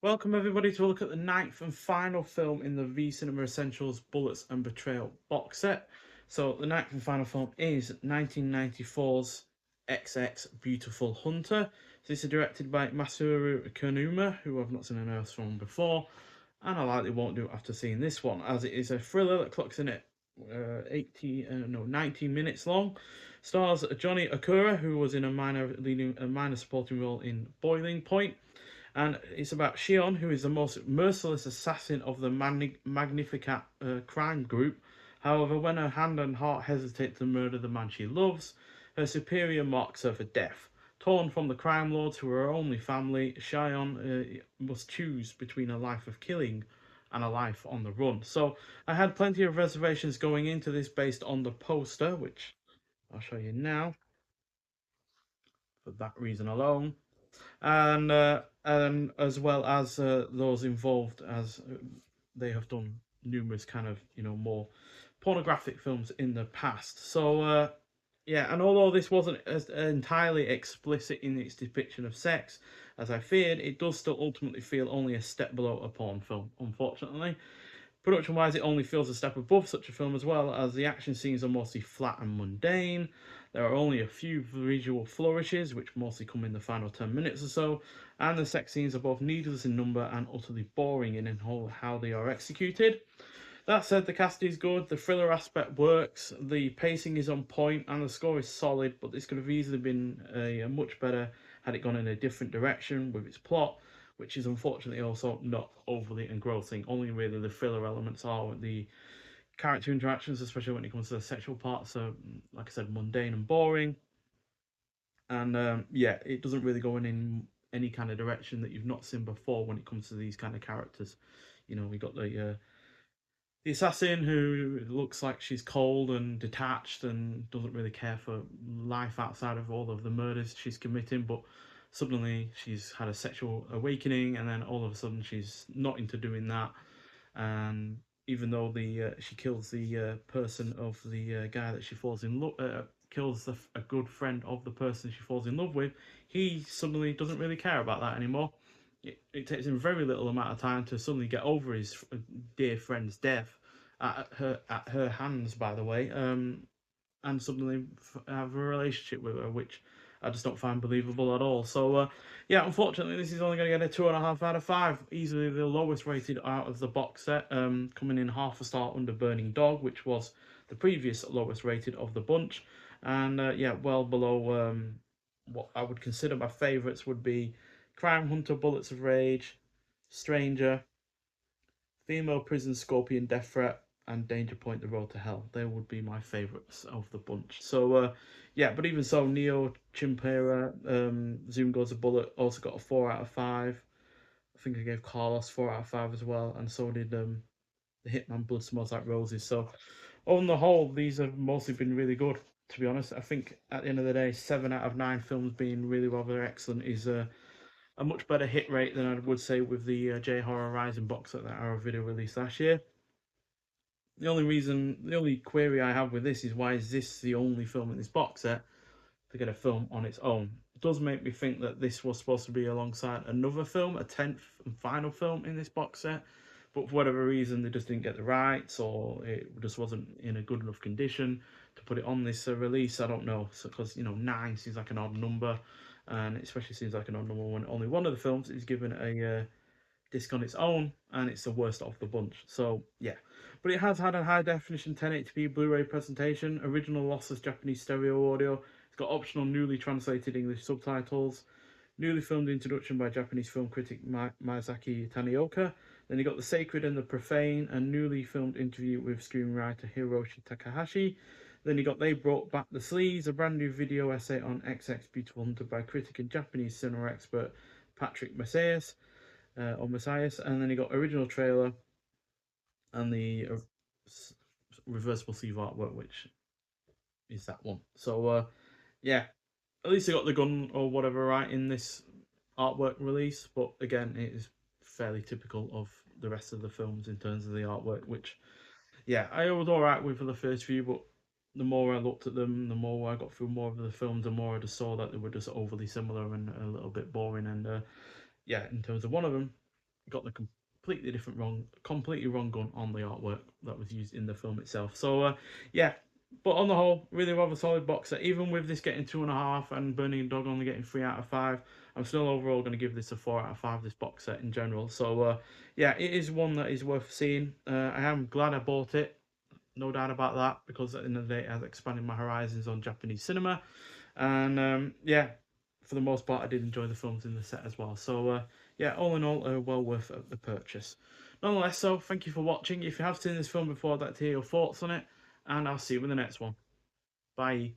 Welcome everybody to a look at the ninth and final film in the V Cinema Essentials Bullets and Betrayal box set. So the ninth and final film is 1994's XX Beautiful Hunter. So this is directed by Masaru Konuma, who I've not seen an Earth film before, and I likely won't do it after seeing this one, as it is a thriller that clocks in at 90 minutes long. Stars Johnny Okura, who was in a minor supporting role in Boiling Point, and it's about Shion, who is the most merciless assassin of the Magnificat crime group. However, when her hand and heart hesitate to murder the man she loves, her superior marks her for death. Torn from the crime lords who are her only family, Shion must choose between a life of killing and a life on the run. So I had plenty of reservations going into this based on the poster, which I'll show you now for that reason alone, and as well as those involved, as they have done numerous kind of more pornographic films in the past. So yeah, and although this wasn't as entirely explicit in its depiction of sex as I feared, it does still ultimately feel only a step below a porn film, unfortunately. Production wise, it only feels a step above such a film, as well as the action scenes are mostly flat and mundane. There are only a few visual flourishes, which mostly come in the final 10 minutes or so, and the sex scenes are both needless in number and utterly boring in how they are executed. That said, the cast is good, the thriller aspect works, the pacing is on point, and the score is solid, but this could have easily been a much better had it gone in a different direction with its plot, which is unfortunately also not overly engrossing. Only really the thriller elements are the character interactions, especially when it comes to the sexual parts, are, like I said, mundane and boring. And yeah, it doesn't really go in any kind of direction that you've not seen before when it comes to these kind of characters. We got the assassin who looks like she's cold and detached and doesn't really care for life outside of all of the murders she's committing, but suddenly she's had a sexual awakening, and then all of a sudden she's not into doing that. And even though the she kills the person of the guy that she falls in love, kills a good friend of the person she falls in love with, he suddenly doesn't really care about that anymore. It takes him very little amount of time to suddenly get over his dear friend's death at her hands, by the way, and suddenly have a relationship with her, which I just don't find believable at all. So, yeah, unfortunately, this is only going to get a 2.5 out of 5, easily the lowest rated out of the box set, coming in half a star under Burning Dog, which was the previous lowest rated of the bunch, and yeah, well below what I would consider my favourites would be Crime Hunter, Bullets of Rage, Stranger, Female Prison Scorpion Death Threat, and Danger Point The Road to Hell. They would be my favourites of the bunch. So, yeah, but even so, Neo Chimpera, Zoom Goes a Bullet, also got a 4 out of 5. I think I gave Carlos 4 out of 5 as well, and so did the Hitman Blood Smells Like Roses. So, on the whole, these have mostly been really good, to be honest. I think at the end of the day, 7 out of 9 films being really rather excellent is a much better hit rate than I would say with the J Horror Rising box set that our video released last year. The only query I have with this is, why is this the only film in this box set to get a film on its own? It does make me think that this was supposed to be alongside another film, a 10th and final film in this box set, but for whatever reason they just didn't get the rights, or it just wasn't in a good enough condition to put it on this release. I don't know, because 9 seems like an odd number, and it especially seems like an odd number when only one of the films is given a disc on its own, and it's the worst of the bunch. So yeah, but it has had a high definition 1080p Blu-ray presentation, original lossless Japanese stereo audio. It's got optional newly translated English subtitles, newly filmed introduction by Japanese film critic Miyazaki Tanioka. Then you got The Sacred and the Profane, a newly filmed interview with screenwriter Hiroshi Takahashi. Then you got They Brought Back the Sleeves, a brand new video essay on XX Beautiful Hunter by critic and Japanese cinema expert Patrick Macias, or Messias. And then you got original trailer and the reversible sleeve artwork, which is that one. So yeah, at least they got the gun or whatever right in this artwork release, but again, it is fairly typical of the rest of the films in terms of the artwork, which yeah, I was all right with for the first few, but the more I looked at them, the more I got through more of the films, the more I just saw that they were just overly similar and a little bit boring. And yeah, in terms of one of them, got the completely wrong gun on the artwork that was used in the film itself. So yeah, but on the whole, really rather solid box set. Even with this getting 2.5 and Burning Dog only getting 3 out of 5, I'm still overall going to give this a 4 out of 5. This box set in general. So yeah, it is one that is worth seeing. I am glad I bought it. No doubt about that, because at the end of the day, it has expanded my horizons on Japanese cinema. And yeah, for the most part, I did enjoy the films in the set as well. So yeah, all in all, well worth the purchase. Nonetheless, so thank you for watching. If you have seen this film before, I'd like to hear your thoughts on it, and I'll see you in the next one. Bye.